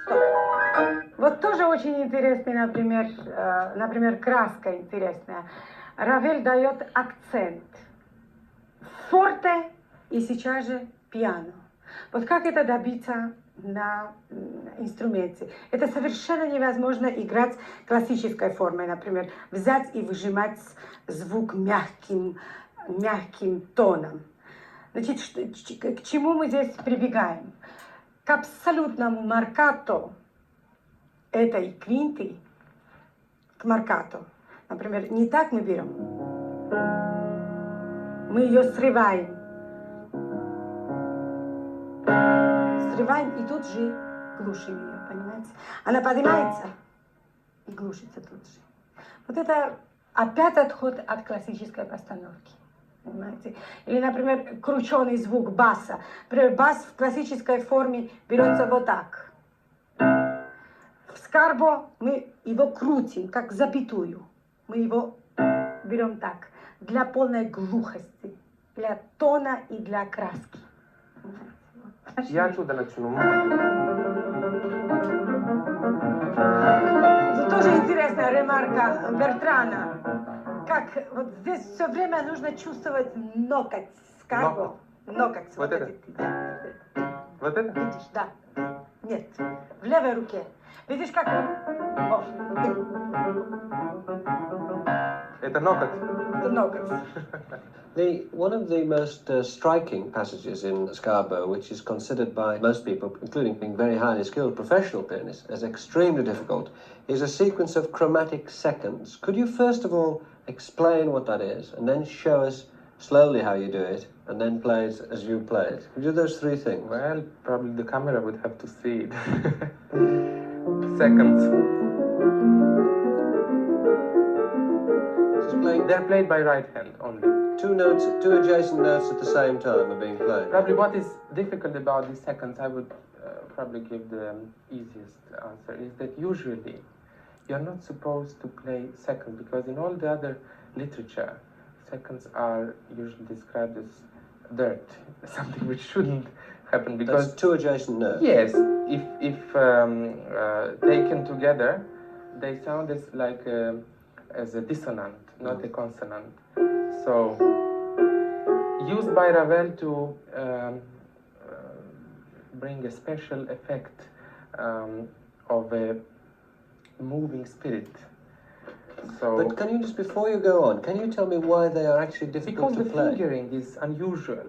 Стоп. Вот тоже очень интересный, например, краска интересная. Равель дает акцент. Форте и сейчас же пиано. Вот как это добиться на инструменте? Это совершенно невозможно играть классической формой, например, взять и выжимать звук мягким тоном. Значит, к чему мы здесь прибегаем? К абсолютному маркато этой квинты, к маркато. Например, не так мы берем. Мы ее срываем. Срываем и тут же глушим ее, понимаете? Она поднимается и глушится тут же. Вот это опять отход от классической постановки. Понимаете? Или, например, крученый звук баса. Например, бас в классической форме берется вот так. В скарбо мы его крутим, как запятую. Мы его берем так. Для полной глухости. Для тона и для краски. Я чудо начну. Это тоже интересная ремарка Бертрана. Как вот здесь все время нужно чувствовать ноготь, скарбо. Ноготь. Вот это? Вот это? Видишь, да. Нет, в левой руке. Видишь, как он... О. Это ноготь. Это ноготь. One of the most striking passages in Scarborough, which is considered by most people, including being very highly skilled professional pianists, as extremely difficult, is a sequence of chromatic seconds. Could you first of all explain what that is, and then show us slowly how you do it, and then play it as you play it? Could you do those three things? Well, probably the camera would have to see it. Seconds. They're played by right hand only. Two adjacent notes at the same time are being played. Probably what is difficult about these seconds, I would probably give the easiest answer, is that usually you're not supposed to play seconds, because in all the other literature, seconds are usually described as dirt, something which shouldn't happen. Because that's two adjacent notes. Yes, if taken together, they sound as a dissonant, not a consonant. So, used by Ravel to bring a special effect of a moving spirit. So, but can you just, before you go on, can you tell me why they are actually difficult to play? Because the fingering is unusual.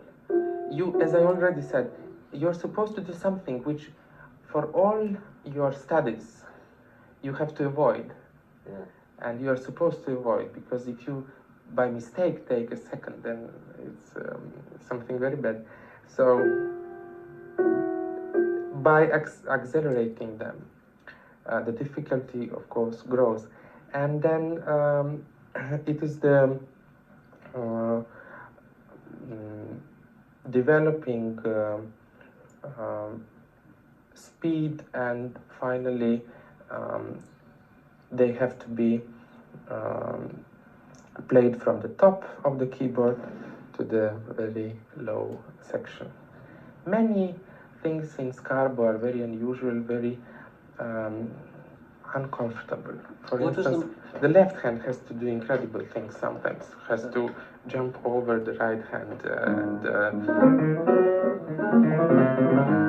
You, as I already said, you're supposed to do something which, for all your studies, you have to avoid. Yeah. And you are supposed to avoid, because if you by mistake take a second, then it's something very bad. So by accelerating them, the difficulty of course grows, and then it is the developing speed, and finally they have to be played from the top of the keyboard to the very low section. Many things in Scarborough are very unusual, very uncomfortable. For instance, the left hand has to do incredible things sometimes, has to jump over the right hand and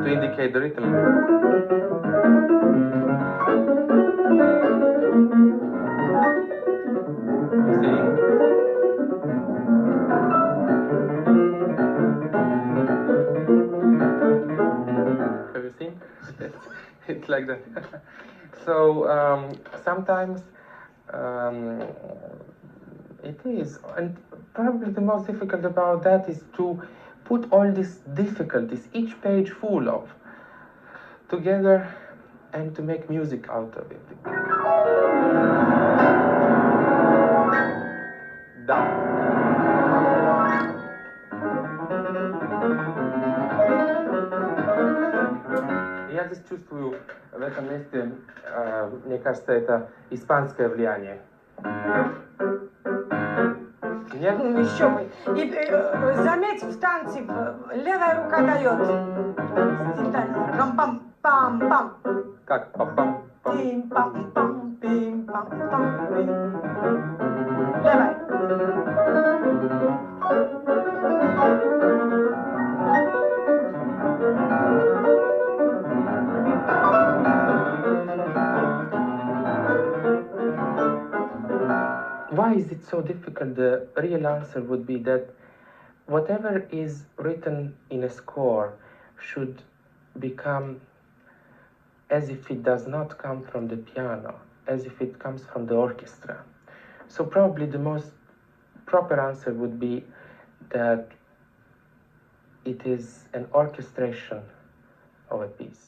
to indicate the rhythm. It's like that. So sometimes it is, and probably the most difficult about that is to put all these difficulties, each page full of, together and to make music out of it. Down. Я здесь чувствую в этом месте, мне кажется, это испанское влияние. Нет? Еще бы. И заметь, в танце левая рука дает. Рам-пам-пам-пам. Как? Пам-пам, пам. Пим-пам-пам, пим-пам-пам, пим. Давай. Why is it so difficult? The real answer would be that whatever is written in a score should become as if it does not come from the piano, as if it comes from the orchestra. So probably the most proper answer would be that it is an orchestration of a piece.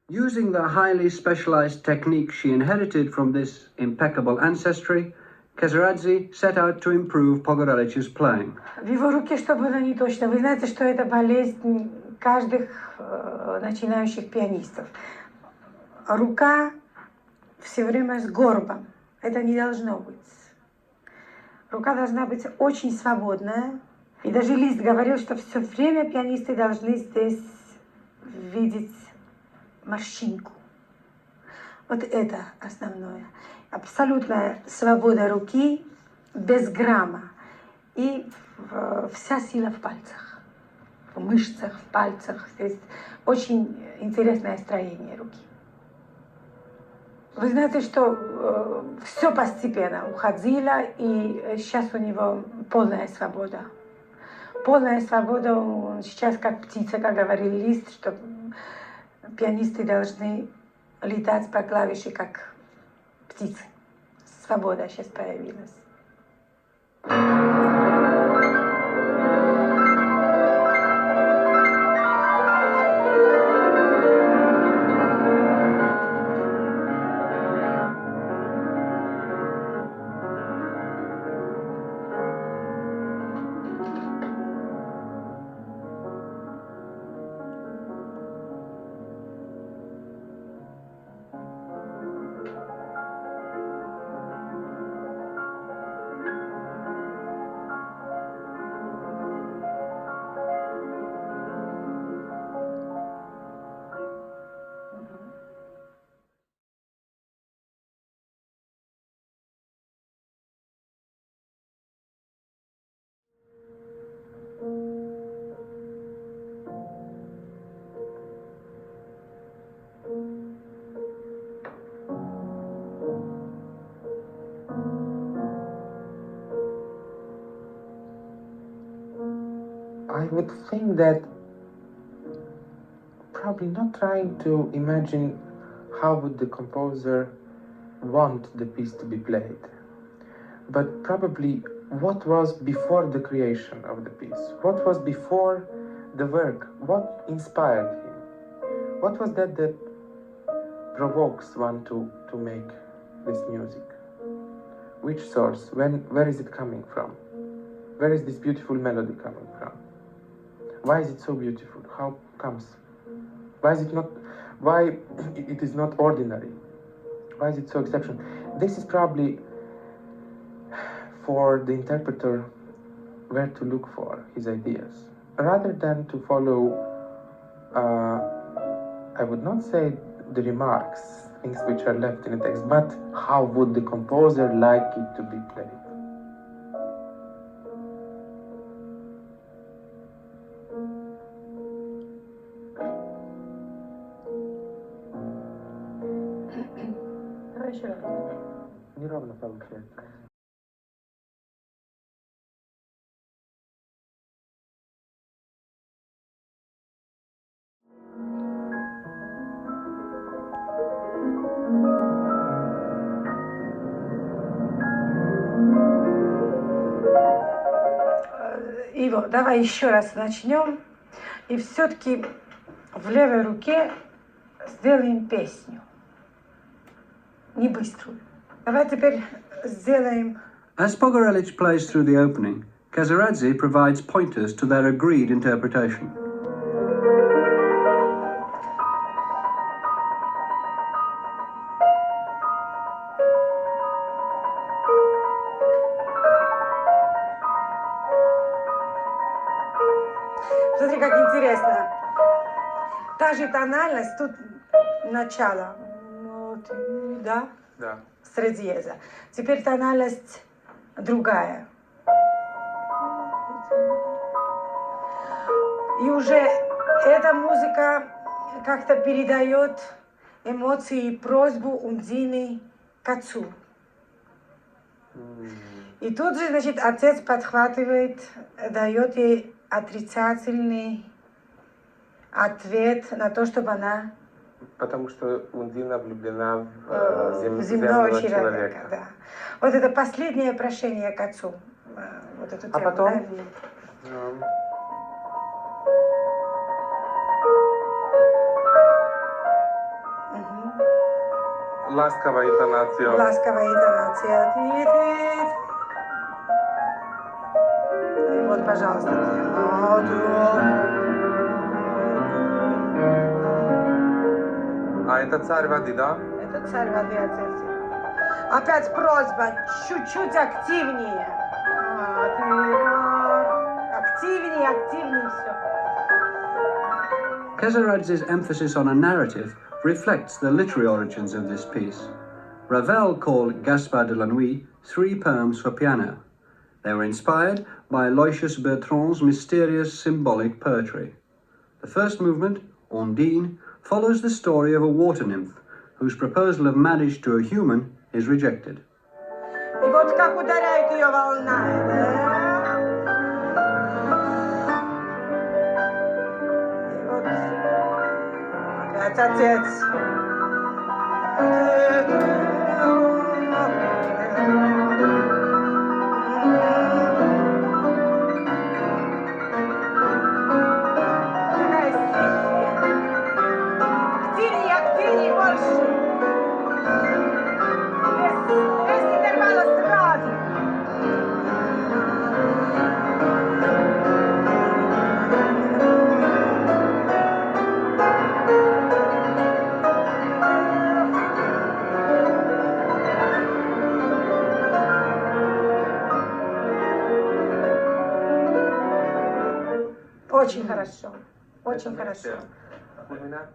Using the highly specialized technique she inherited from this impeccable ancestry, Kezeradze set out to improve Pogorelich's playing. В его руке что было не точно. Вы знаете, что это болезнь каждых начинающих пианистов. Рука все время с горбом. Это не должно быть. Рука должна быть очень свободная. И даже Лист говорил, что все время пианисты должны здесь видеть морщинку. Вот это основное. Абсолютная свобода руки, без грамма. И вся сила в пальцах, в мышцах, в пальцах. Здесь очень интересное строение руки. Вы знаете, что все постепенно уходило, и сейчас у него полная свобода. Полная свобода, он сейчас как птица, как говорил Лист, что пианисты должны летать по клавише, как птицы. Свобода сейчас появилась. I would think that probably not trying to imagine how would the composer want the piece to be played, but probably what was before the creation of the piece, what was before the work, what inspired him, what was that provokes one to make this music, which source, where is it coming from, where is this beautiful melody coming from? Why is it so beautiful? How comes? Why is it not ordinary? Why is it so exceptional? This is probably for the interpreter where to look for his ideas, rather than to follow, I would not say the remarks, things which are left in the text, but how would the composer like it to be played? Неровно получается. Иво, давай еще раз начнем. И все-таки в левой руке сделаем песню. Не быструю. Давай теперь сделаем. As Pogorelich plays through the opening, Kezeradze provides pointers to their agreed interpretation. Смотри, как интересно. Та же тональность, тут начало, вот, да, Да. с диеза. Теперь тональность другая. И уже эта музыка как-то передает эмоции и просьбу Ундины к отцу. И тут же, значит, отец подхватывает, дает ей отрицательный ответ на то, чтобы она Потому что Ундина влюблена в земного земного человека. Да. Вот это последнее прошение к отцу. Вот эту тему, потом? да? Ласковая интонация. Ласковая интонация. И вот, пожалуйста. А это царь воды, да? Это царь воды отец. Опять просьба, чуть-чуть активнее. Активнее, активнее все. Kezeradze's emphasis on a narrative reflects the literary origins of this piece. Ravel called Gaspard de la Nuit 3 poems for piano. They were inspired by Aloysius Bertrand's mysterious symbolic poetry. The first movement, Ondine, follows the story of a water nymph whose proposal of marriage to a human is rejected. И вот как ударяет ее волна. И вот опять отец. Активнее, активнее, больше. Без интервала сразу. Очень хорошо, очень хорошо. Culminat.